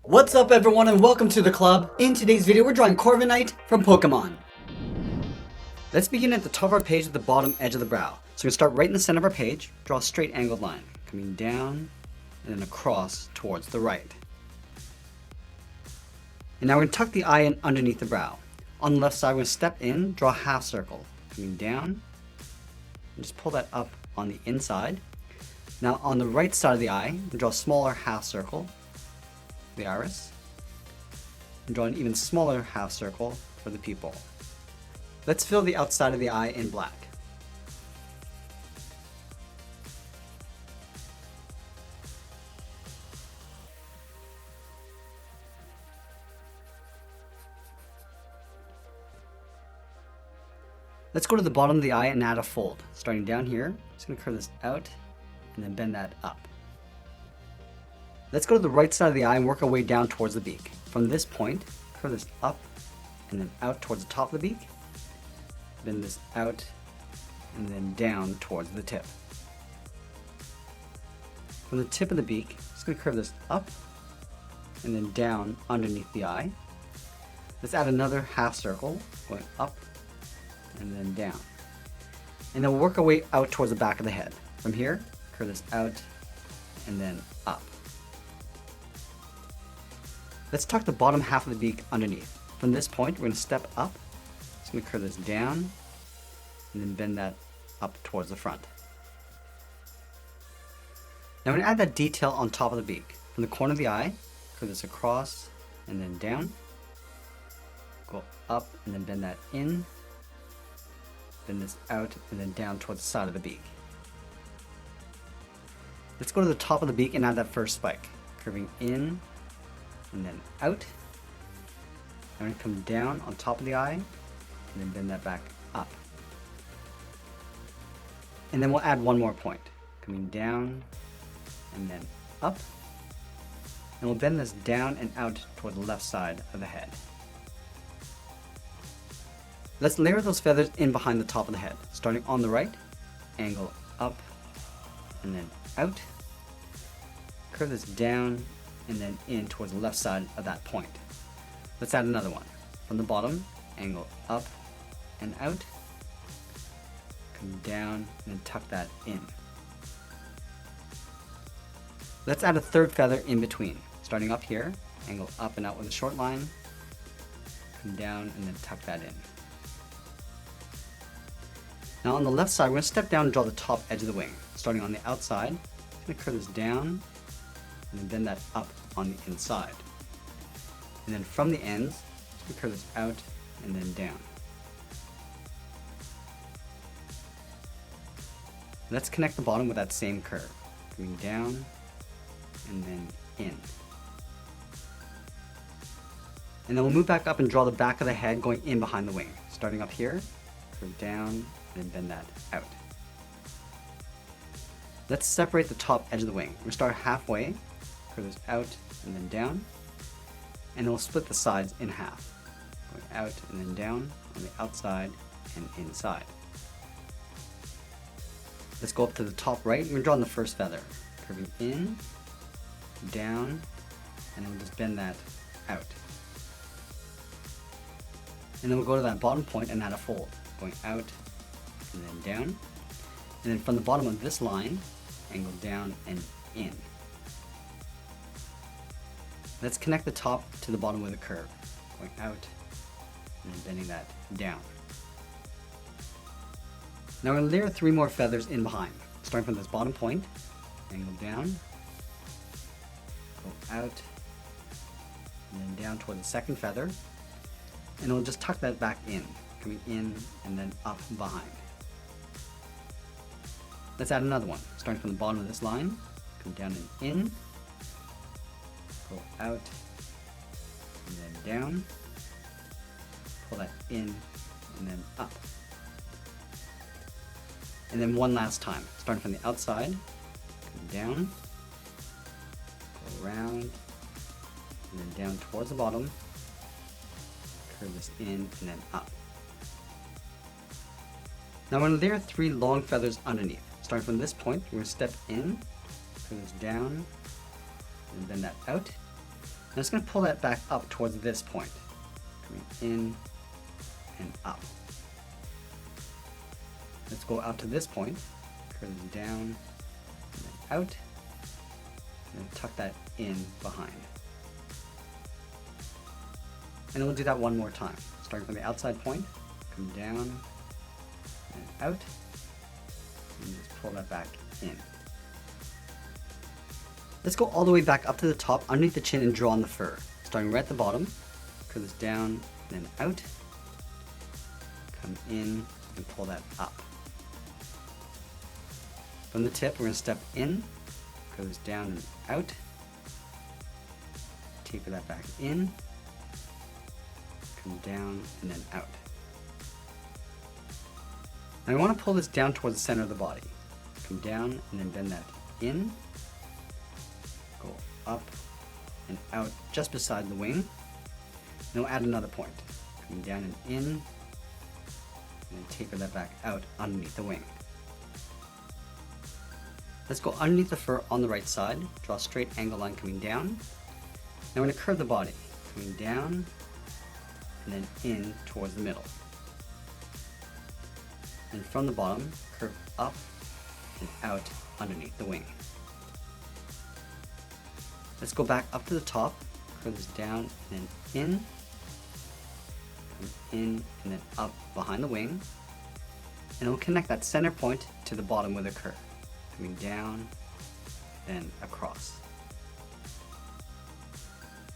What's up everyone and welcome to the club. In today's video we're drawing CORVIKNIGHT from Pokemon. Let's begin at the top of our page at the bottom edge of the brow. So we're going to start right in the center of our page, draw a straight angled line, coming down and then across towards the right. And now we're going to tuck the eye in underneath the brow. On the left side we're going to step in, draw a half circle, coming down, and just pull that up on the inside. Now on the right side of the eye, we'll draw a smaller half circle, the iris, and draw an even smaller half circle for the pupil. Let's fill the outside of the eye in black. Let's go to the bottom of the eye and add a fold. Starting down here, just going to curve this out and then bend that up. Let's go to the right side of the eye and work our way down towards the beak. From this point, curve this up and then out towards the top of the beak. Bend this out and then down towards the tip. From the tip of the beak, just going to curve this up and then down underneath the eye. Let's add another half circle going up and then down. And then we'll work our way out towards the back of the head. From here, curve this out and then up. Let's tuck the bottom half of the beak underneath. From this point, we're going to step up. Just going to curve this down and then bend that up towards the front. Now we're going to add that detail on top of the beak. From the corner of the eye, curve this across and then down. Go up and then bend that in. Bend this out and then down towards the side of the beak. Let's go to the top of the beak and add that first spike. Curving in and then out. I'm going to come down on top of the eye and then bend that back up. And then we'll add one more point. Coming down and then up. And we'll bend this down and out toward the left side of the head. Let's layer those feathers in behind the top of the head. Starting on the right, angle up and then out. Curve this down and then in towards the left side of that point. Let's add another one. From the bottom, angle up and out. Come down and then tuck that in. Let's add a third feather in between. Starting up here, angle up and out with a short line. Come down and then tuck that in. Now on the left side, we're going to step down and draw the top edge of the wing. Starting on the outside, I'm going to curve this down and then bend that up on the inside. And then from the ends, we curve this out and then down. Let's connect the bottom with that same curve, coming down and then in. And then we'll move back up and draw the back of the head going in behind the wing. Starting up here, curve down and then bend that out. Let's separate the top edge of the wing. We'll start halfway, curve this out and then down, and then we'll split the sides in half, going out and then down on the outside and inside. Let's go up to the top right. We're drawing the first feather, curving in, down, and then we'll just bend that out. And then we'll go to that bottom point and add a fold, going out and then down, and then from the bottom of this line, angle down and in. Let's connect the top to the bottom with a curve, going out and then bending that down. Now we're going to layer 3 more feathers in behind. Starting from this bottom point, angle down, go out, and then down toward the second feather, and we'll just tuck that back in, coming in and then up behind. Let's add another one. Starting from the bottom of this line, come down and in, go out, and then down, pull that in, and then up. And then one last time, starting from the outside, come down, go around, and then down towards the bottom, curve this in, and then up. Now I'm going to layer 3 long feathers underneath. Starting from this point, we're going to step in, curve this down, and bend that out, I'm just going to pull that back up towards this point, coming in and up. Let's go out to this point, curve this down, and then out, and then tuck that in behind. And then we'll do that one more time. Starting from the outside point, come down and out, and just pull that back in. Let's go all the way back up to the top, underneath the chin, and draw on the fur. Starting right at the bottom, curve this down, then out, come in, and pull that up. From the tip, we're going to step in, curve this down and out, taper that back in, come down, and then out. Now I want to pull this down towards the center of the body. Come down, and then bend that in, go up and out just beside the wing. Then we'll add another point. Coming down and in, and then taper that back out underneath the wing. Let's go underneath the fur on the right side, draw a straight angle line coming down. Now we're going to curve the body, coming down and then in towards the middle. And from the bottom, curve up and out underneath the wing. Let's go back up to the top, curve this down and then in, come in and then up behind the wing, and we'll connect that center point to the bottom with a curve, coming down, then across.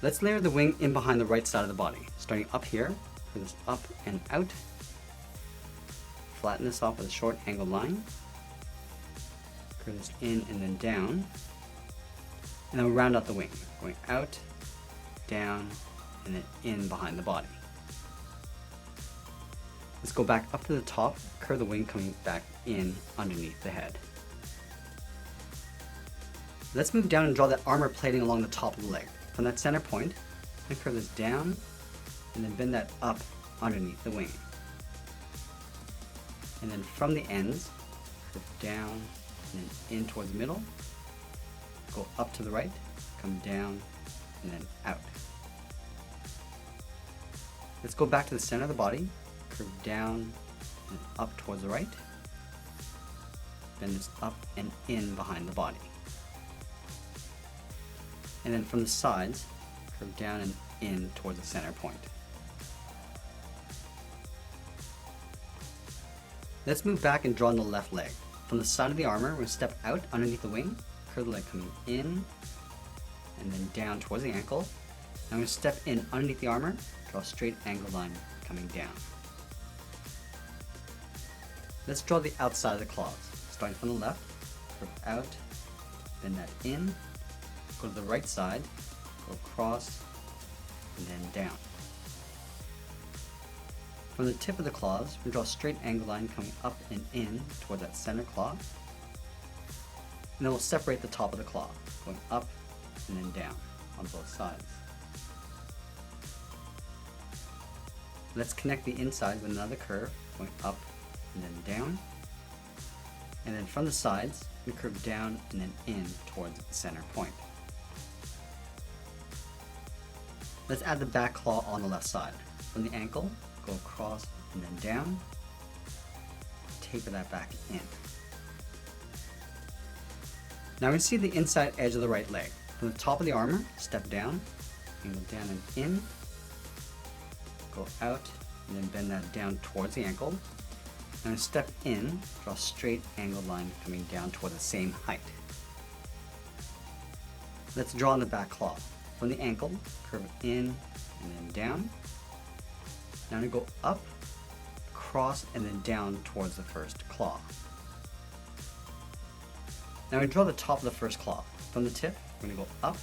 Let's layer the wing in behind the right side of the body, starting up here, curve this up and out, flatten this off with a short angled line, curve this in and then down, and then we'll round out the wing, going out, down, and then in behind the body. Let's go back up to the top, curve the wing coming back in underneath the head. Let's move down and draw that armor plating along the top of the leg. From that center point, I'm going to curve this down, and then bend that up underneath the wing. And then from the ends, curve down, and then in towards the middle, go up to the right, come down, and then out. Let's go back to the center of the body, curve down and up towards the right, bend this up and in behind the body. And then from the sides, curve down and in towards the center point. Let's move back and draw on the left leg. From the side of the armor, we're going to step out underneath the wing, curve the leg coming in, and then down towards the ankle. Now I'm going to step in underneath the armor, draw a straight angled line coming down. Let's draw the outside of the claws. Starting from the left, curve out, bend that in, go to the right side, go across, and then down. From the tip of the claws, we draw a straight angled line coming up and in toward that center claw. And then we'll separate the top of the claw, going up and then down on both sides. Let's connect the inside with another curve, going up and then down. And then from the sides, we curve down and then in towards the center point. Let's add the back claw on the left side. From the ankle, go across and then down, taper that back in. Now we see the inside edge of the right leg. From the top of the armor, step down, angle down and in, go out, and then bend that down towards the ankle. Now step in, draw a straight angled line coming down toward the same height. Let's draw on the back claw. From the ankle, curve in and then down. Now I'm going to go up, across, and then down towards the first claw. Now we draw the top of the first claw. From the tip, we're going to go up,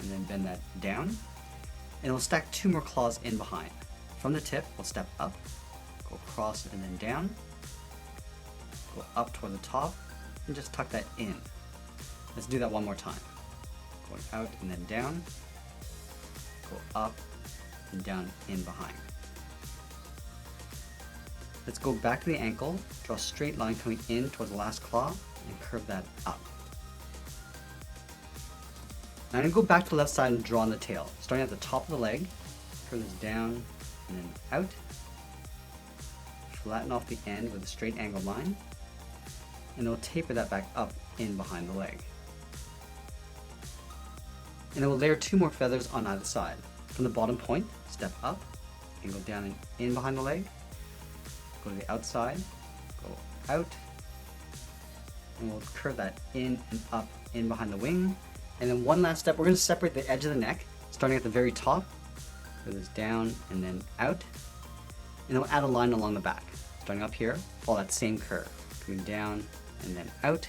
and then bend that down, and we'll stack two more claws in behind. From the tip, we'll step up, go across and then down, go up toward the top, and just tuck that in. Let's do that one more time. Going out and then down, go up and down in behind. Let's go back to the ankle, draw a straight line coming in towards the last claw, and curve that up. Now I'm going to go back to the left side and draw on the tail. Starting at the top of the leg, curve this down and then out. Flatten off the end with a straight angled line. And we'll taper that back up in behind the leg. And then we'll layer 2 more feathers on either side. From the bottom point, step up, and go down and in behind the leg. Go to the outside, go out, and we'll curve that in and up in behind the wing. And then one last step, we're going to separate the edge of the neck, starting at the very top. Curve this down and then out. And then we'll add a line along the back. Starting up here, follow that same curve, coming down and then out.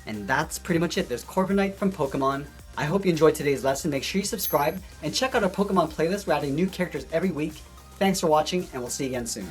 And that's pretty much it. There's CORVIKNIGHT from Pokemon. I hope you enjoyed today's lesson. Make sure you subscribe and check out our Pokemon playlist. We're adding new characters every week. Thanks for watching, and we'll see you again soon.